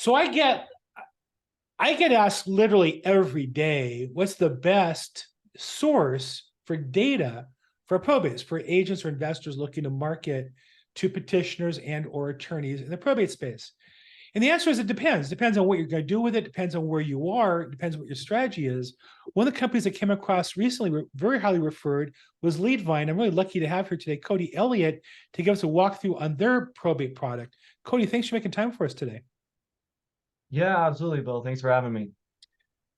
So I get asked literally every day, what's the best source for data for probates, for agents or investors looking to market to petitioners and or attorneys in the probate space? And the answer is it depends. It depends on what you're going to do with it. Depends on where you are. It depends on what your strategy is. One of the companies that came across recently, very highly referred, was LeadVine. I'm really lucky to have here today Cody Elliott to give us a walkthrough on their probate product. Cody, thanks for making time for us today. Yeah, absolutely, Bill. Thanks for having me.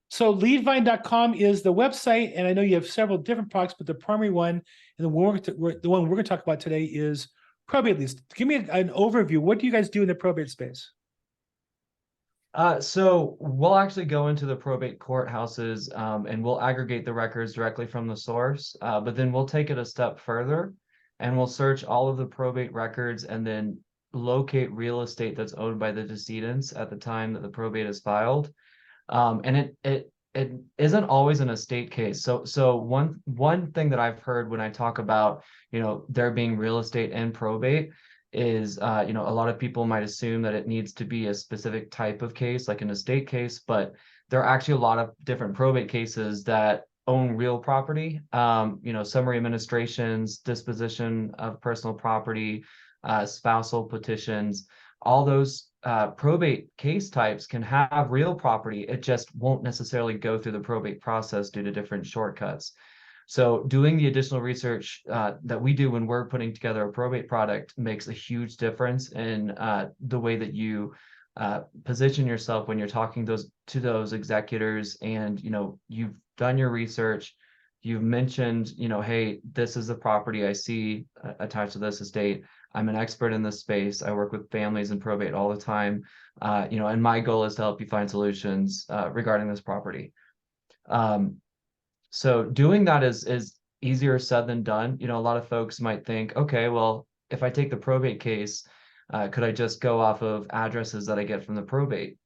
So leadvine.com is the website, and I know you have several different products, but the primary one, and the one we're going to talk about today is Probate Leads. Give me an overview. What do you guys do in the probate space? So we'll actually go into the probate courthouses and we'll aggregate the records directly from the source, but then we'll take it a step further and we'll search all of the probate records and then locate real estate that's owned by the decedents at the time that the probate is filed. And it isn't always an estate case. So one thing that I've heard when I talk about, there being real estate and probate is, a lot of people might assume that it needs to be a specific type of case, like an estate case, but there are actually a lot of different probate cases that own real property, summary administrations, disposition of personal property, spousal petitions, all those probate case types can have real property. It just won't necessarily go through the probate process due to different shortcuts. So doing the additional research that we do when we're putting together a probate product makes a huge difference in the way that you position yourself when you're talking to those executors, and you've done your research. You've mentioned, hey, this is the property I see attached to this estate. I'm an expert in this space. I work with families in probate all the time, and my goal is to help you find solutions regarding this property. So doing that is easier said than done. A lot of folks might think, okay, well, if I take the probate case, could I just go off of addresses that I get from the probate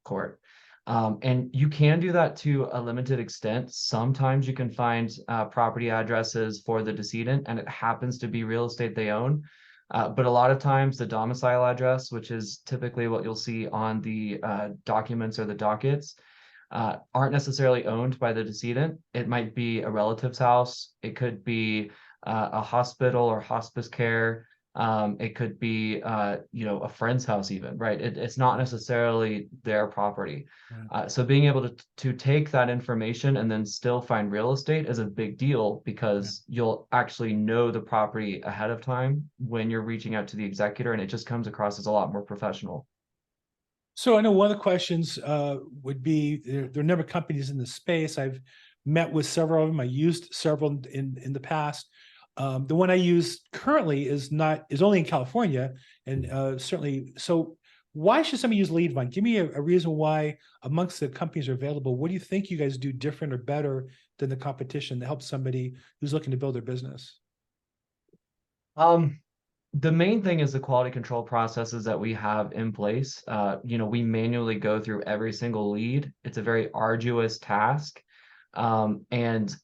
court? And you can do that to a limited extent. Sometimes you can find property addresses for the decedent, and it happens to be real estate they own. But a lot of times the domicile address, which is typically what you'll see on the documents or the dockets, aren't necessarily owned by the decedent. It might be a relative's house. It could be a hospital or hospice care. It could be, a friend's house even, right? It's not necessarily their property. So being able to take that information and then still find real estate is a big deal, because you'll actually know the property ahead of time when you're reaching out to the executor, and it just comes across as a lot more professional. So I know one of the questions would be, there are a number of companies in the space. I've met with several of them. I used several in the past. The one I use currently is only in California, and certainly. So why should somebody use LeadVine? Give me a reason why amongst the companies are available. What do you think you guys do different or better than the competition that helps somebody who's looking to build their business? The main thing is the quality control processes that we have in place. We manually go through every single lead. It's a very arduous task. And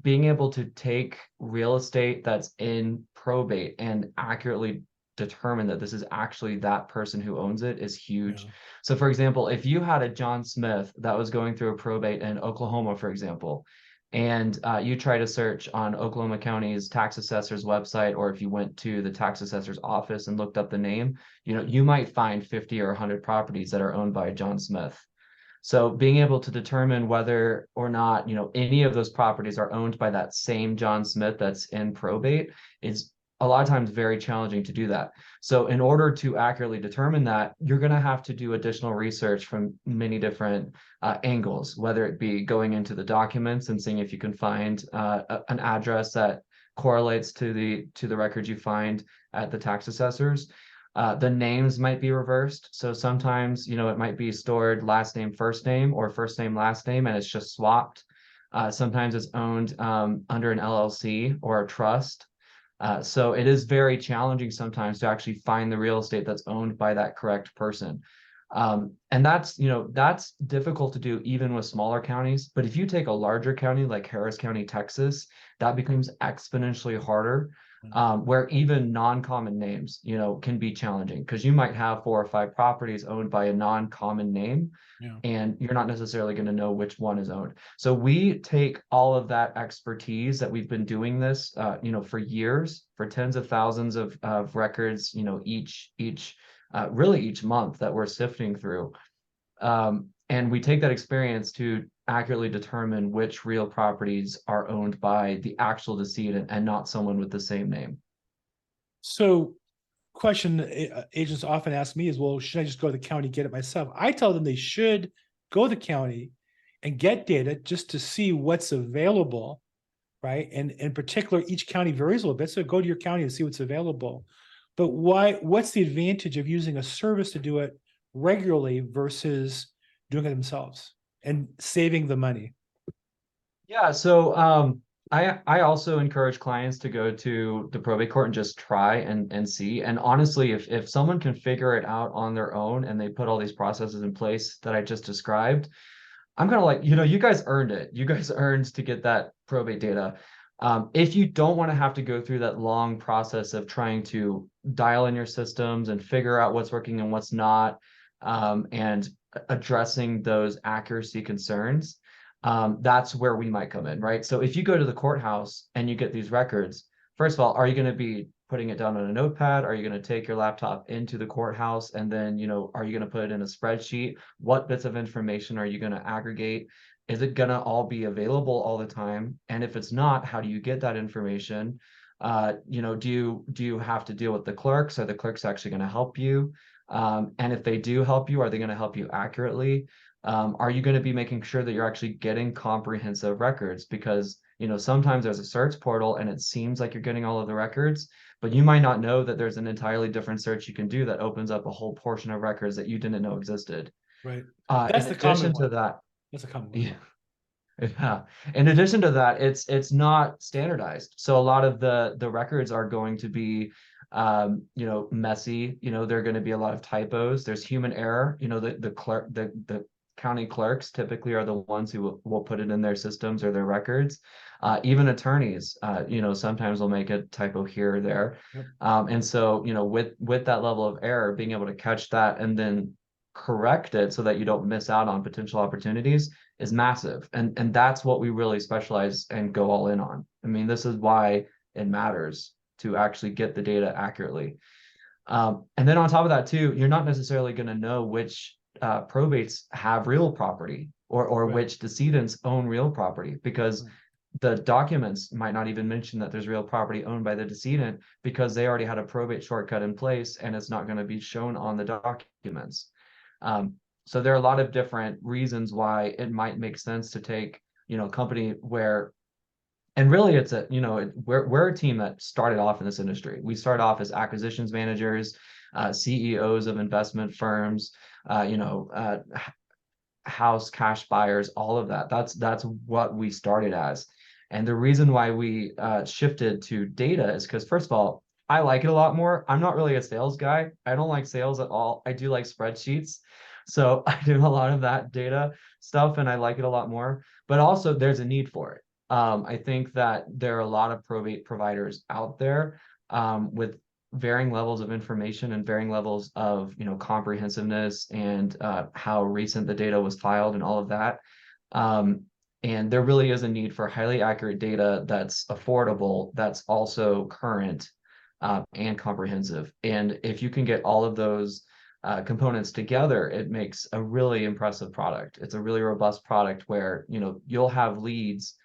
being able to take real estate that's in probate and accurately determine that this is actually that person who owns it is huge. Yeah. So for example, if you had a John Smith that was going through a probate in Oklahoma, for example, and you try to search on Oklahoma County's tax assessor's website, or if you went to the tax assessor's office and looked up the name, you might find 50 or 100 properties that are owned by John Smith. So being able to determine whether or not, any of those properties are owned by that same John Smith that's in probate is a lot of times very challenging to do that. So in order to accurately determine that, you're going to have to do additional research from many different angles, whether it be going into the documents and seeing if you can find an address that correlates to the records you find at the tax assessors. The names might be reversed. So sometimes, it might be stored last name, first name, or first name, last name, and it's just swapped. Sometimes it's owned under an LLC or a trust. So it is very challenging sometimes to actually find the real estate that's owned by that correct person. And that's difficult to do even with smaller counties. But if you take a larger county like Harris County, Texas, that becomes exponentially harder. where even non-common names, can be challenging because you might have 4 or 5 properties owned by a non-common name, Yeah. and you're not necessarily going to know which one is owned. So we take all of that expertise that we've been doing this, for years, for tens of thousands of records, really each month that we're sifting through. And we take that experience to accurately determine which real properties are owned by the actual decedent and not someone with the same name. So, question agents often ask me is, well, should I just go to the county, get it myself? I tell them they should go to the county and get data just to see what's available, right? And in particular, each county varies a little bit. So go to your county and see what's available. But what's the advantage of using a service to do it regularly versus doing it themselves and saving the money? Yeah, so I also encourage clients to go to the probate court and just try and see. And honestly, if someone can figure it out on their own and they put all these processes in place that I just described, I'm kind of like, you guys earned it. You guys earned to get that probate data. If you don't want to have to go through that long process of trying to dial in your systems and figure out what's working and what's not, and addressing those accuracy concerns, that's where we might come in, right? So if you go to the courthouse and you get these records, first of all, are you going to be putting it down on a notepad? Are you going to take your laptop into the courthouse and then, are you going to put it in a spreadsheet? What bits of information are you going to aggregate? Is it going to all be available all the time? And if it's not, how do you get that information? Do you have to deal with the clerks? Are the clerks actually going to help you? And if they do help you, are they going to help you accurately? Are you going to be making sure that you're actually getting comprehensive records? Because, sometimes there's a search portal and it seems like you're getting all of the records, but you might not know that there's an entirely different search you can do that opens up a whole portion of records that you didn't know existed. Right. In That's the common addition to one. that, That's a common one. yeah, yeah. In addition to that, it's not standardized. So a lot of the records are going to be messy. There are going to be a lot of typos. There's human error. The county clerks typically are the ones who will put it in their systems or their records. Even attorneys, sometimes will make a typo here or there. Yep. And so, with that level of error, being able to catch that and then correct it so that you don't miss out on potential opportunities is massive. And that's what we really specialize and go all in on. I mean, this is why it matters to actually get the data accurately. And then on top of that too, you're not necessarily going to know which probates have real property or Right. which decedents own real property, because the documents might not even mention that there's real property owned by the decedent because they already had a probate shortcut in place and it's not going to be shown on the documents. So there are a lot of different reasons why it might make sense to take, a company where, and really it's we're a team that started off in this industry. We started off as acquisitions managers, CEOs of investment firms, house cash buyers, all of that. That's what we started as. And the reason why we shifted to data is because, first of all, I like it a lot more. I'm not really a sales guy. I don't like sales at all. I do like spreadsheets. So I do a lot of that data stuff and I like it a lot more. But also there's a need for it. I think that there are a lot of probate providers out there with varying levels of information and varying levels of comprehensiveness and how recent the data was filed and all of that. And there really is a need for highly accurate data that's affordable, that's also current and comprehensive. And if you can get all of those components together, it makes a really impressive product. It's a really robust product where you'll have leads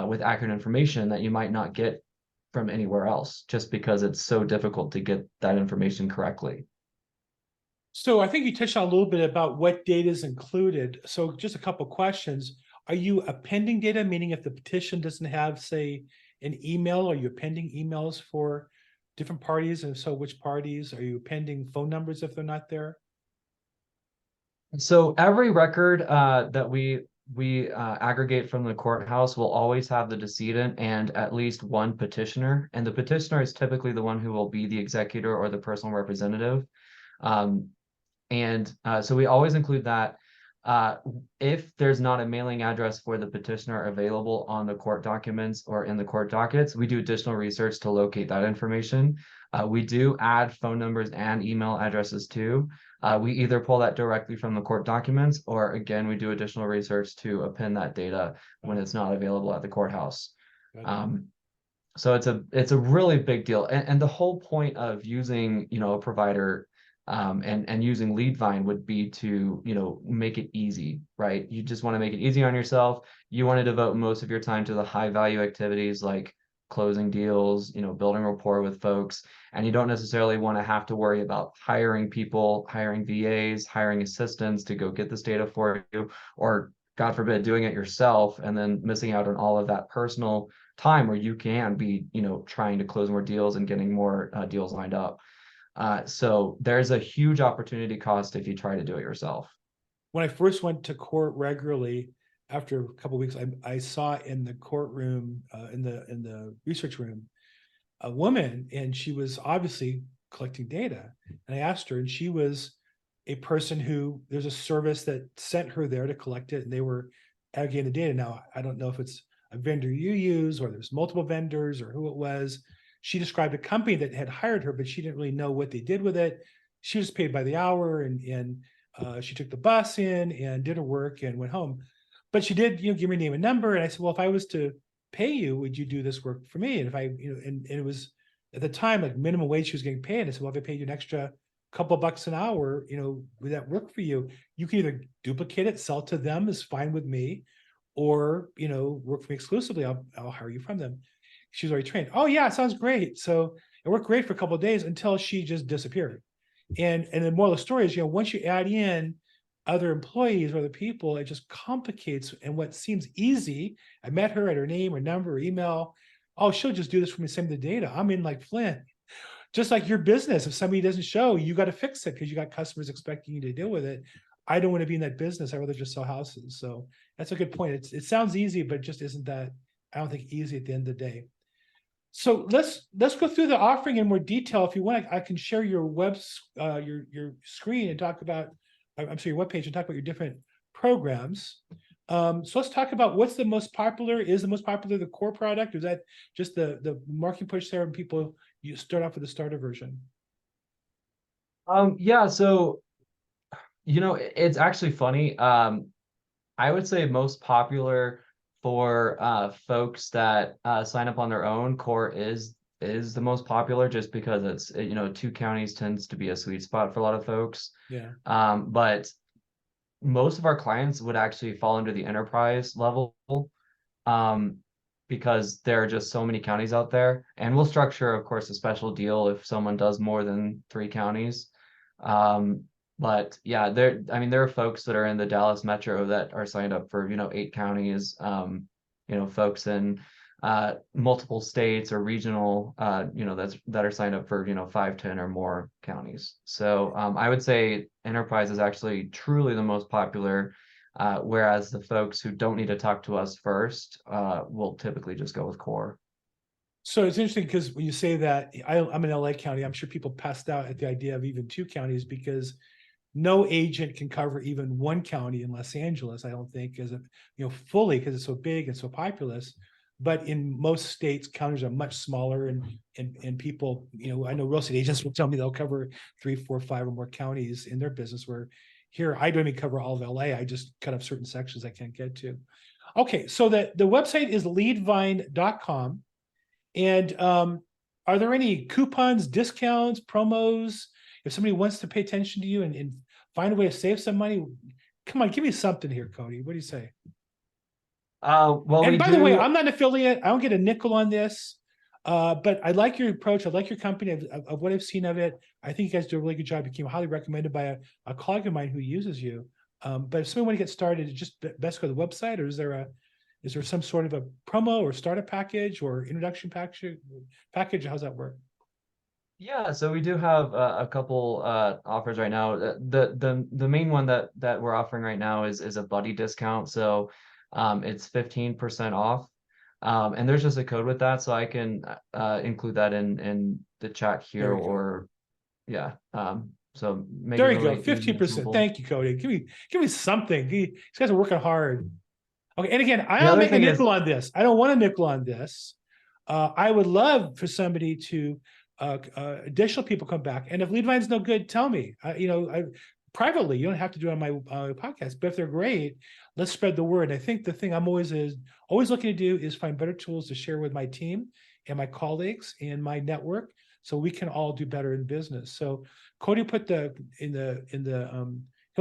with accurate information that you might not get from anywhere else, just because it's so difficult to get that information correctly. So I think you touched on a little bit about what data is included. So just a couple questions. Are you appending data, meaning if the petition doesn't have, say, an email, are you appending emails for different parties? And so which parties? Are you appending phone numbers if they're not there? So every record that we aggregate from the courthouse will always have the decedent and at least one petitioner. And the petitioner is typically the one who will be the executor or the personal representative. So we always include that. If there's not a mailing address for the petitioner available on the court documents or in the court dockets, we do additional research to locate that information. We do add phone numbers and email addresses too. We either pull that directly from the court documents, or again, we do additional research to append that data when it's not available at the courthouse. So it's a really big deal. And the whole point of using, a provider and using LeadVine would be to, make it easy, right? You just want to make it easy on yourself. You want to devote most of your time to the high value activities like closing deals, building rapport with folks. And you don't necessarily want to have to worry about hiring people, hiring VAs, hiring assistants to go get this data for you, or God forbid, doing it yourself and then missing out on all of that personal time where you can be, trying to close more deals and getting more deals lined up. So there's a huge opportunity cost if you try to do it yourself. When I first went to court regularly, after a couple of weeks, I saw in the courtroom, in the research room, a woman, and she was obviously collecting data. And I asked her, and she was a person who, there's a service that sent her there to collect it, and they were aggregating the data. Now, I don't know if it's a vendor you use or there's multiple vendors or who it was. She described a company that had hired her, but she didn't really know what they did with it. She was paid by the hour, and she took the bus in and did her work and went home. But she did, give me a name and number. And I said, well, if I was to pay you, would you do this work for me? And if I, and it was at the time like minimum wage she was getting paid. I said, well, if I paid you an extra couple of bucks an hour, would that work for you? You can either duplicate it, sell to them, is fine with me, or work for me exclusively. I'll hire you from them. She was already trained. Oh yeah, it sounds great. So it worked great for a couple of days until she just disappeared. And the moral of the story is, once you add in other employees or other people, it just complicates. And what seems easy, I met her at her name or number or email. Oh, she'll just do this for me, send me the data. I'm in like Flint. Just like your business, if somebody doesn't show, you got to fix it because you got customers expecting you to deal with it. I don't want to be in that business. I'd rather just sell houses. So that's a good point. It sounds easy, but it just isn't that, I don't think, easy at the end of the day. So let's go through the offering in more detail. If you want, I can share your your screen and talk about, I'm sorry, your webpage and talk about your different programs. So let's talk about what's the most popular. Is the most popular the core product, or is that just the marketing push there and people, you start off with the starter version? Yeah, so it's actually funny. I would say most popular for folks that sign up on their own. Core is the most popular just because it's 2 counties tends to be a sweet spot for a lot of folks. Yeah. But most of our clients would actually fall under the enterprise level, because there are just so many counties out there, and we'll structure, of course, a special deal if someone does more than 3 counties. But yeah, there are folks that are in the Dallas metro that are signed up for 8 counties. Folks in multiple states or regional, that are signed up for 5, 10 or more counties. So I would say enterprise is actually truly the most popular, whereas the folks who don't need to talk to us first will typically just go with core. So it's interesting because when you say that, I'm in LA County, I'm sure people passed out at the idea of even 2 counties, because no agent can cover even 1 county in Los Angeles, I don't think, as fully, because it's so big and so populous. But in most states, counties are much smaller, and people, I know real estate agents will tell me they'll cover 3, 4, 5 or more counties in their business, where here I don't even cover all of LA. I just cut off certain sections I can't get to. Okay, so the website is leadvine.com. And are there any coupons, discounts, promos? If somebody wants to pay attention to you and find a way to save some money, come on, give me something here, Cody. What do you say? Well, And we by the way, do. I'm not an affiliate. I don't get a nickel on this. But I like your approach. I like your company of what I've seen of it. I think you guys do a really good job. You became highly recommended by a colleague of mine who uses you. But if somebody want to get started, it's just best go to the website, or is there some sort of a promo or startup package or introduction package? How's that work? Yeah, so we do have a couple offers right now. The main one that we're offering right now is a buddy discount. So it's 15% off. And there's just a code with that, so I can include that in the chat here, There we go. or yeah. So make There it you go, really easy and 15%. simple. Thank you, Cody. Give me something. These guys are working hard. Okay, and again, I The don't other make a thing is, nickel on this. I don't want a nickel on this. I would love for somebody to additional people come back. And if LeadVine's no good, tell me. Privately, you don't have to do it on my podcast. But if they're great, let's spread the word. I think the thing I'm always looking to do is find better tools to share with my team and my colleagues and my network, so we can all do better in business. So Cody put he'll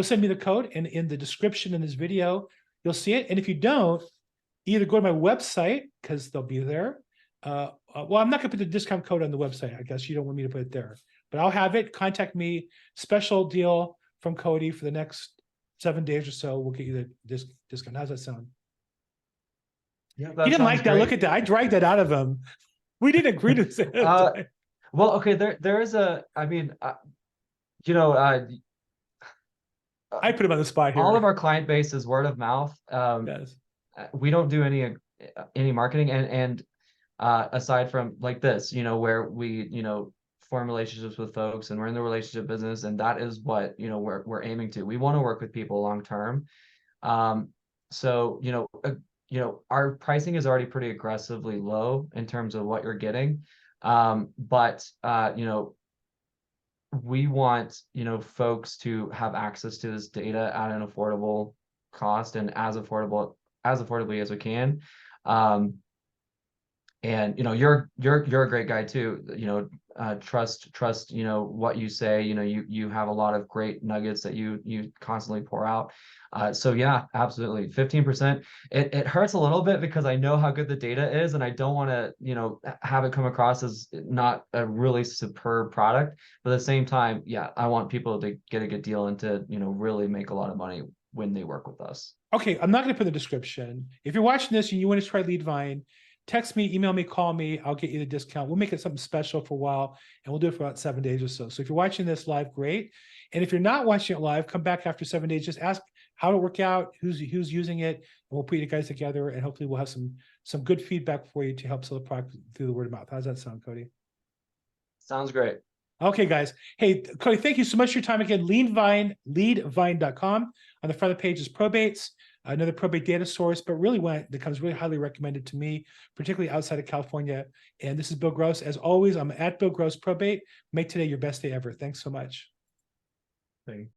send me the code, and in the description in this video, you'll see it. And if you don't, either go to my website, because they'll be there. Well, I'm not going to put the discount code on the website. I guess you don't want me to put it there, but I'll have it. Contact me. Special deal from Cody for the next 7 days or so. We'll get you the discount. How's that sound? yeah, He that didn't sounds like that. great. Look at that. I dragged that out of him. We didn't agree to say it. Well, okay, there is a, I mean, you know, I put him on the spot here. all of our client base is word of mouth. Yes. We don't do any marketing, and aside from like this, where we, form relationships with folks, and we're in the relationship business, and that is what, we're aiming to. We want to work with people long term. So, our pricing is already pretty aggressively low in terms of what you're getting. But we want, folks to have access to this data at an affordable cost, and as affordably as we can. And you're a great guy too. Trust what you say. You have a lot of great nuggets that you constantly pour out. So yeah, absolutely. 15%. It hurts a little bit because I know how good the data is, and I don't want to have it come across as not a really superb product. But at the same time, yeah, I want people to get a good deal and to really make a lot of money when they work with us. Okay, I'm not going to put the description. If you're watching this and you want to try LeadVine, text me, email me, call me. I'll get you the discount. We'll make it something special for a while, and we'll do it for about 7 days or so. So if you're watching this live, great. And if you're not watching it live, come back after 7 days. Just ask how it worked out, who's using it, and we'll put you guys together. And hopefully, we'll have some good feedback for you to help sell the product through the word of mouth. How's that sound, Cody? Sounds great. Okay, guys. Hey, Cody, thank you so much for your time again. LeadVine.com. On the front of the page is Probates, another probate data source, but really one that comes really highly recommended to me, particularly outside of California. And this is Bill Gross. As always, I'm at Bill Gross Probate. Make today your best day ever. Thanks so much. Thank you.